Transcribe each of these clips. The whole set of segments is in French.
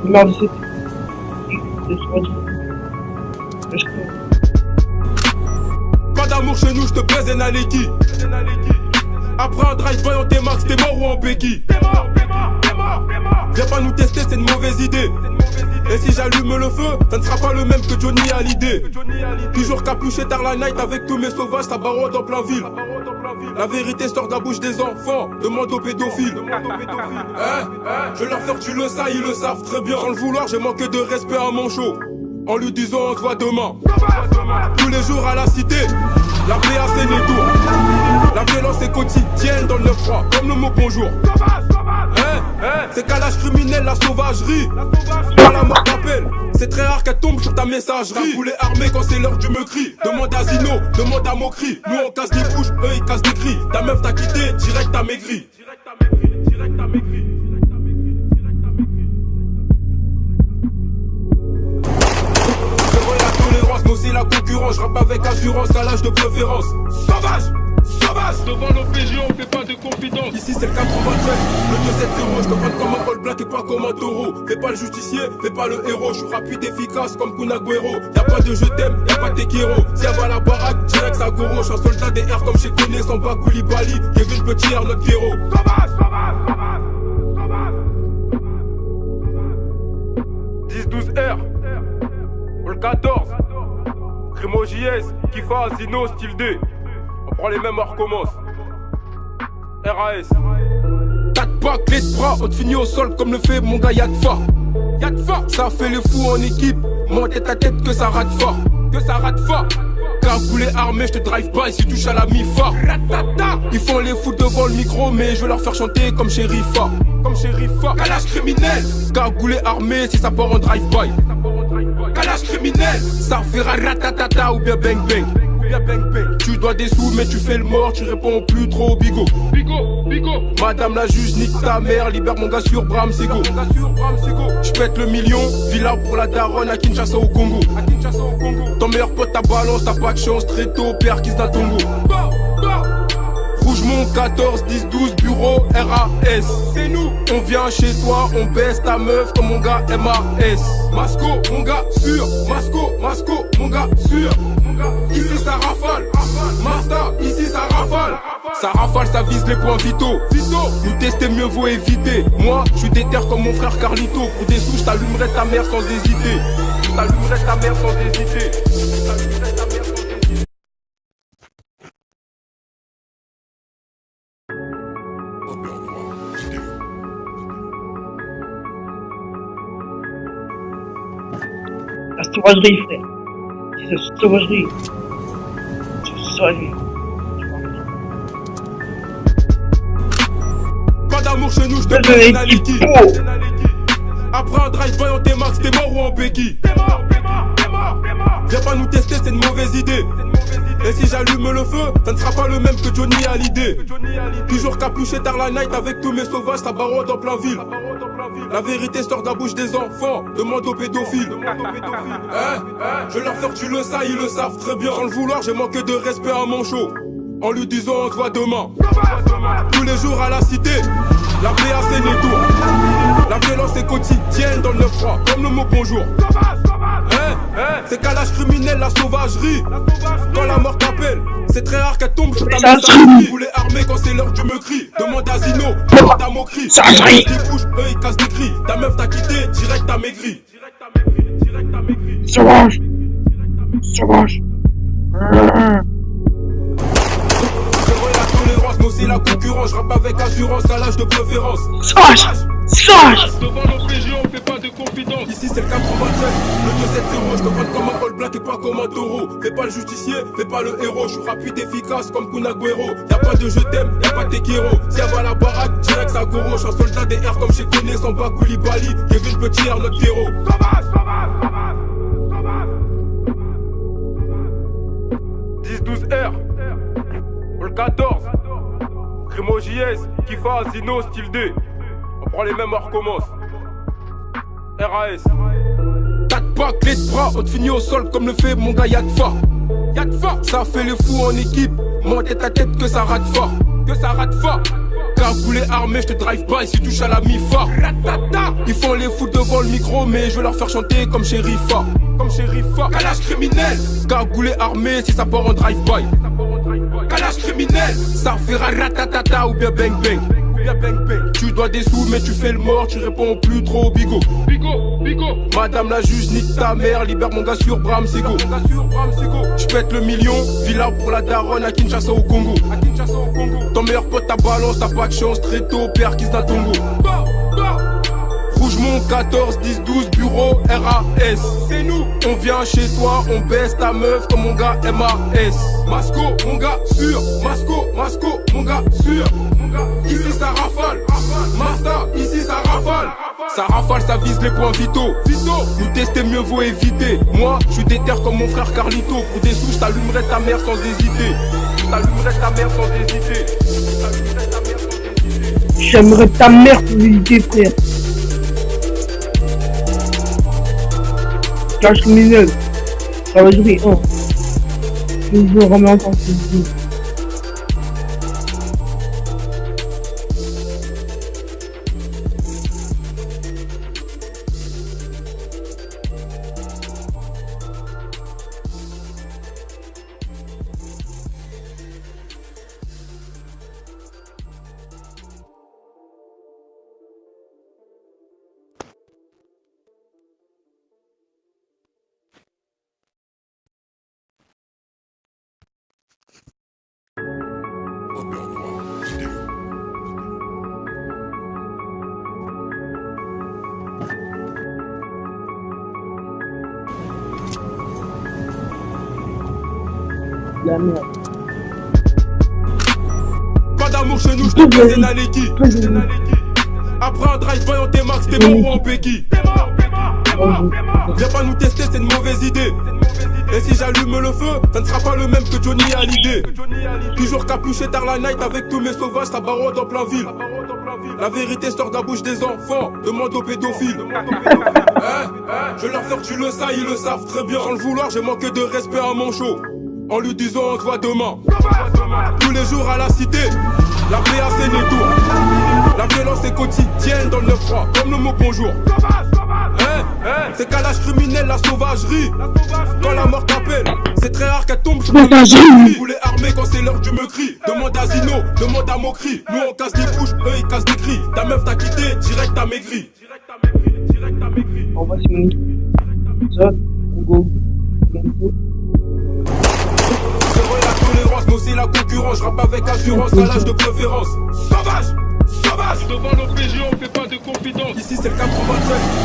Lors de cette pas d'amour chez nous, je te baise et Aleki. Après un drive-by en T-Max, t'es mort ou en béquille. Viens pas nous tester, c'est une mauvaise idée. Et si j'allume le feu, ça ne sera pas le même que Johnny Hallyday. Toujours capuché tard la night avec tous mes sauvages, ça barode en plein ville. La vérité sort de la bouche des enfants, demande aux pédophiles. Je leur fais tu le sais, ils le savent très bien. Sans le vouloir, j'ai manqué de respect à mon show. En lui disant on se voit demain. Tous les jours à la cité, la paix à Sénétour. La violence est quotidienne dans le 9-3, comme le mot bonjour. C'est qu'à l'âge criminel, la sauvagerie. Quand la mort t'appelle, c'est très rare qu'elle tombe sur ta messagerie. Poulet armé quand c'est l'heure du me crie. Demande à Zino, demande à Mokri. Nous on casse des bouches, eux ils cassent des cris. Ta meuf t'a quitté, direct t'as maigri. Mais aussi la concurrence, je rappe avec assurance à l'âge de préférence. Sauvage, sauvage. Devant l'OPJ on fait pas de confidence. Ici c'est le 87, le 270. Je te prends comme un All Black et pas comme un taureau. Fais pas le justicier, fais pas le héros. Je suis rapide, efficace comme Kun Agüero. Y'a pas de je t'aime, y'a pas de Tekiro. Si elle va à la baraque, direct ça goro. J'suis un soldat des airs comme chez Koné, sans bas Koulibaly. Kevin Petit, notre héros. Sauvage, sauvage, sauvage, sauvage. 10-12 R pour le 14. Crimo JS, Kifa, Zino, style D. On prend les mêmes, on recommence. RAS. 4 pas, clé de bras, on te finit au sol comme le fait mon gars Yadfa. Yadfa, ça fait les fous en équipe. Mon tête à tête que ça rate fort. Que ça rate fort. Cagoulé armé, je te drive pas et si tu touches à la mi-fa. Ils font les fous devant le micro, mais je vais leur faire chanter comme Sherifa. Comme Sherifa. Calage criminel. Cagoulé armé, si ça part en drive-by. Calage criminel. Ça fait ratatata ou bien bang bang. Tu dois des sous mais tu fais le mort, tu réponds plus trop bigo. Bigo. Madame la juge, nique ta mère, libère mon gars sur Bram Sego. J'pète le million, villa pour la daronne à Kinshasa au Congo. Ton meilleur pote ta balance, t'as pas de chance, très tôt, père qui se Tongo. Rougemont 14, 10, 12, bureau, RAS. C'est nous, on vient chez toi, on baisse ta meuf comme mon gars MAS. Masco, mon gars sûr, Masco, mon gars sûr. Ici ça rafale, Masta, ici ça rafale. Ça rafale, ça vise les points vitaux. Nous tester mieux vaut éviter. Moi, je suis déter comme mon frère Carlito. Pour des sous, je t'allumerai ta mère sans hésiter. La sauvagerie, frère. C'est la sauvagerie. Pas d'amour chez nous, je te baise et Aleki. Après un drive-by en T-Max, t'es mort ou en béquille. Viens pas nous tester, c'est une mauvaise idée. Et si j'allume le feu, ça ne sera pas le même que Johnny Hallyday. Toujours capuché tard la night avec tous mes sauvages, ça barode en plein ville. La vérité sort de la bouche des enfants, demande aux pédophiles. Je leur fais tu le sais, ils le savent très bien. Sans le vouloir, j'ai manqué de respect à mon show. En lui disant on se voit demain. Tous les jours à la cité, la paix à Sénétour. La violence est quotidienne dans le 9-3, comme le mot bonjour. C'est qu'à l'âge criminel, la sauvagerie. Quand la mort t'appelle, c'est très rare qu'elle tombe sur ta messagerie. Poulet armé quand c'est l'heure du me crie. Demande à Zino, demande à Mokri. Ils bouges, eux ils cassent des cris. Ta meuf t'a quitté, direct t'as maigri. Sauvage. Mais aussi la concurrence, je rappe avec assurance à l'âge de préférence. Sauvage. Devant l'OPJ on fait pas de confidence. Ici c'est le 87, le 270. Je te prends comme un All Black et pas comme un taureau. Fais pas le justicier, fais pas le héros. Je suis rapide, efficace comme Kun Agüero. Y'a pas de je t'aime, y'a pas de Tekiro. Si elle va à la baraque, direct ça goro. J'suis un soldat des airs comme chez Koné, sans bas Koulibaly. Kevin Petit, notre héros. Sauvage. 10-12 R pour le 14. Crimo JS, Kifa, Zino, style D. On prend les mêmes, on recommence. RAS. 4 pas, clé de bras, on te finit au sol comme le fait mon gars Yadfa. Ça fait les fous en équipe, mon tête à tête que ça rate fort. Cagoulé armé, je te drive by si tu touches à la mi-fa. Ils font les fous devant le micro, mais je vais leur faire chanter comme Sherifa. Comme Sherifa. Calage criminel. Cagoulé armé, si ça part en drive-by. Calage criminel. Ça fait ratatata ou bien bang bang. Tu dois des sous mais tu fais le mort, tu réponds plus trop au bigot. Madame la juge, nique ta mère, libère mon gars sur Bram Sego. J'pète le million, villa pour la daronne à Kinshasa au Congo. Ton meilleur pote ta balance, t'as pas de chance, très tôt, père qui se da Tongo. Rougemont 14, 10, 12, bureau, RAS. C'est nous, on vient chez toi, on baisse ta meuf comme mon gars MAS. Masco, mon gars sûr, Masco, mon gars sûr. Ici ça rafale, Masta, ici ça rafale. Ça rafale, ça vise les points vitaux. Nous tester mieux vaut éviter. Moi, je suis déter comme mon frère Carlito. Pour des sous, je t'allumerai ta mère sans hésiter. J'aimerais ta mère pour éviter, frère. Cache criminel. Ça va jouer, hein. Je vous remets encore plus. La merde. Pas d'amour chez nous, je te baise à l'équipe. Après un drive-by en T-Max, t'es mort ou en béquille. Viens pas nous tester, c'est une mauvaise idée. Et si j'allume le feu, ça ne sera pas le même que Johnny Hallyday. Toujours capuché tard la night avec tous mes sauvages, ça barode en plein ville. La vérité sort de la bouche des enfants, demande aux pédophiles. Je vais leur faire tu le sais, ils le savent très bien. Sans le vouloir, j'ai manqué de respect à mon show. En lui disant on se voit demain. Tous les jours à la cité, la PAC nettoie. La violence est quotidienne dans le 9-3, comme le mot bonjour. C'est calage criminel, la sauvagerie. Quand la mort t'appelle, c'est très rare qu'elle tombe sur le cri. Poulet armé quand c'est l'heure du me crie. Demande à Zino, demande à Mokri. Nous on casse des bouches, eux ils cassent des cris. Ta meuf t'a quitté, direct t'as maigri. On va se mettre. Ça, on go. La tolérance, mais aussi la concurrence. Je rappe avec assurance, à l'âge de préférence. Sauvage, sauvage. Devant l'OPJ, on fait pas de confidence. Ici c'est le 93,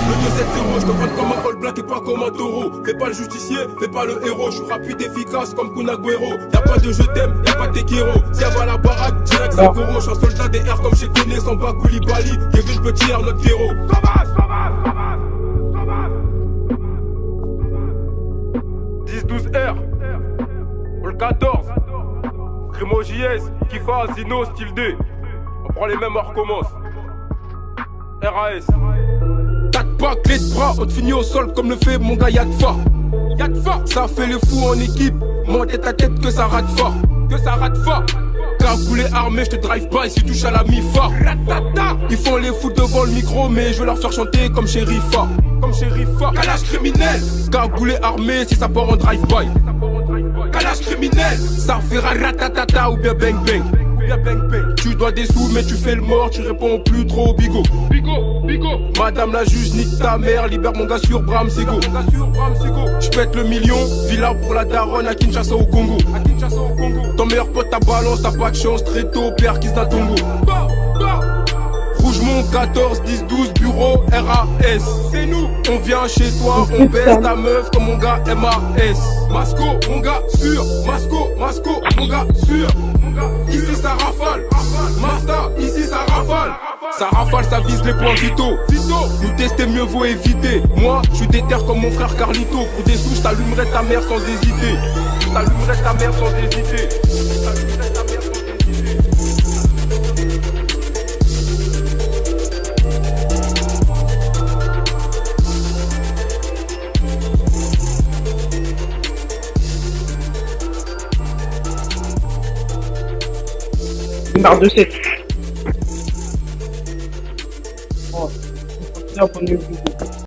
le 2-7-0. Je te prends comme un All Black et pas comme un taureau. Fais pas le justicier, fais pas le héros. Je suis rapide, efficace comme Kun Agüero. Y'a pas de je t'aime, y'a pas de Tekiro. Si elle va à la baraque, direct 5 euros. Je suis un soldat des airs comme chez Koné, sans bas Koulibaly. Kevin Petit, notre héros. Sauvage, sauvage, sauvage, sauvage. 10-12R. All 14. Crimo JS, Kifa, Zino, Style D. On prend les mêmes, on recommence. RAS. T'as pas clé de bras, on te finit au sol comme le fait mon gars Yadfa. Ça fait les fous en équipe, moins tête à tête que ça rate fort. Cagoulé armé, je te drive by si tu touches à la mi-fa. Ils font les fous devant le micro, mais je vais leur faire chanter comme Sherifa. Calage criminel. Cagoulé armé, si ça part en drive-by. Calage criminel. Ça fait ratatata ou bien bang bang. Tu dois des sous mais tu fais le mort, tu réponds plus trop au bigot. Madame la juge, nique ta mère, libère mon gars sur Bram Sego. J'pète le million, villa pour la daronne à Kinshasa au Congo. Ton meilleur pote ta balance, t'as pas de chance, très tôt, père qui se da Tongo. Rougemont 14, 10, 12, bureau, RAS. C'est nous, on vient chez toi, on baisse ta meuf comme mon gars MAS. Masco, mon gars sûr, Masco, mon gars sûr. Ici ça rafale, Masta, ici ça rafale. Ça rafale, ça vise les points vitaux. Nous tester mieux vaut éviter. Moi, je suis déter comme mon frère Carlito. Pour des sous, je t'allumerai ta mère sans hésiter. Une barre de 7. Oh, c'est la première vidéo.